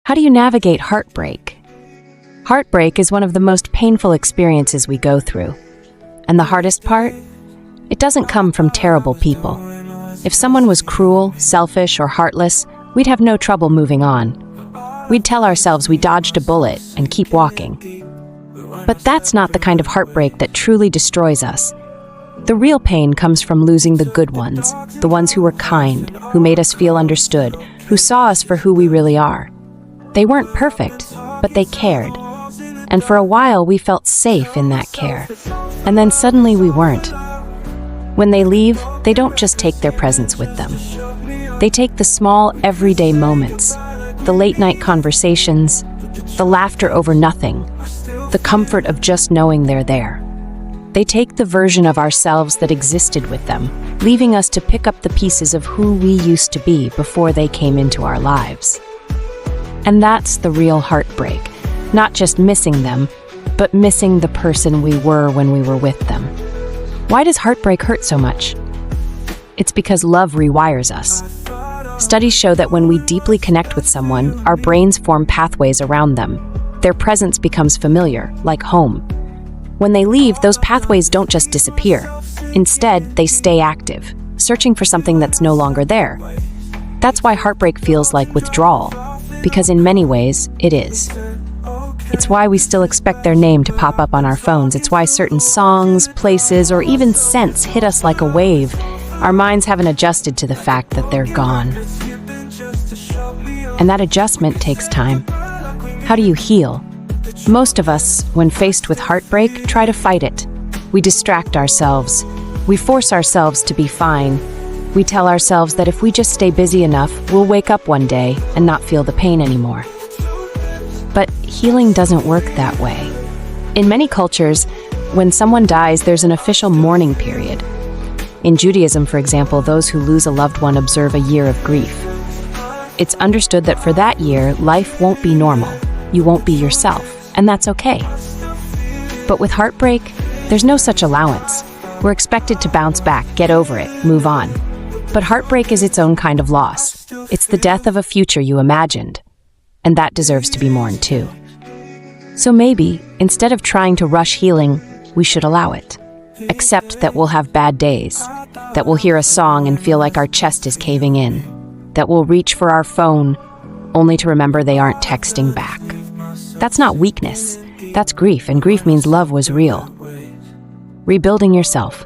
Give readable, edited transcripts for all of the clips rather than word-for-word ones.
How do you navigate heartbreak? Heartbreak is one of the most painful experiences we go through. And the hardest part? It doesn't come from terrible people. If someone was cruel, selfish, or heartless, we'd have no trouble moving on. We'd tell ourselves we dodged a bullet and keep walking. But that's not the kind of heartbreak that truly destroys us. The real pain comes from losing the good ones, the ones who were kind, who made us feel understood, who saw us for who we really are. They weren't perfect, but they cared. And for a while, we felt safe in that care. And then suddenly we weren't. When they leave, they don't just take their presence with them. They take the small, everyday moments, the late-night conversations, the laughter over nothing, the comfort of just knowing they're there. They take the version of ourselves that existed with them, leaving us to pick up the pieces of who we used to be before they came into our lives. And that's the real heartbreak. Not just missing them, but missing the person we were when we were with them. Why does heartbreak hurt so much? It's because love rewires us. Studies show that when we deeply connect with someone, our brains form pathways around them. Their presence becomes familiar, like home. When they leave, those pathways don't just disappear. Instead, they stay active, searching for something that's no longer there. That's why heartbreak feels like withdrawal, because in many ways, it is. It's why we still expect their name to pop up on our phones. It's why certain songs, places, or even scents hit us like a wave. Our minds haven't adjusted to the fact that they're gone. And that adjustment takes time. How do you heal? Most of us, when faced with heartbreak, try to fight it. We distract ourselves. We force ourselves to be fine. We tell ourselves that if we just stay busy enough, we'll wake up one day and not feel the pain anymore. But healing doesn't work that way. In many cultures, when someone dies, there's an official mourning period. In Judaism, for example, those who lose a loved one observe a year of grief. It's understood that for that year, life won't be normal. You won't be yourself, and that's okay. But with heartbreak, there's no such allowance. We're expected to bounce back, get over it, move on. But heartbreak is its own kind of loss. It's the death of a future you imagined. And that deserves to be mourned too. So maybe, instead of trying to rush healing, we should allow it. Accept that we'll have bad days, that we'll hear a song and feel like our chest is caving in, that we'll reach for our phone only to remember they aren't texting back. That's not weakness, that's grief, and grief means love was real. Rebuilding yourself.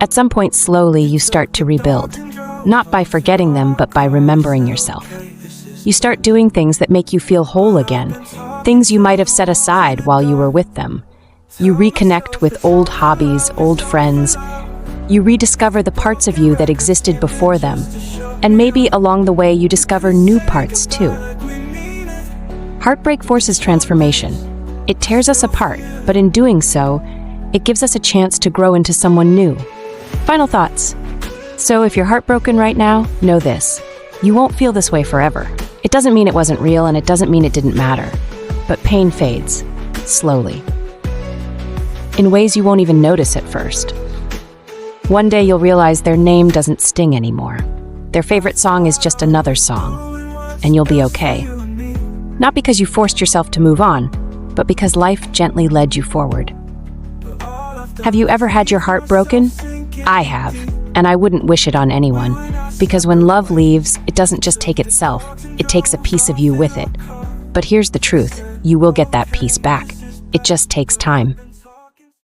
At some point, slowly, you start to rebuild, not by forgetting them, but by remembering yourself. You start doing things that make you feel whole again, things you might have set aside while you were with them. You reconnect with old hobbies, old friends. You rediscover the parts of you that existed before them. And maybe along the way, you discover new parts too. Heartbreak forces transformation. It tears us apart, but in doing so, it gives us a chance to grow into someone new. Final thoughts. So if you're heartbroken right now, know this. You won't feel this way forever. It doesn't mean it wasn't real, and it doesn't mean it didn't matter. But pain fades, slowly. In ways you won't even notice at first. One day you'll realize their name doesn't sting anymore. Their favorite song is just another song, and you'll be okay. Not because you forced yourself to move on, but because life gently led you forward. Have you ever had your heart broken? I have, and I wouldn't wish it on anyone, because when love leaves, it doesn't just take itself, it takes a piece of you with it. But here's the truth, you will get that piece back. It just takes time.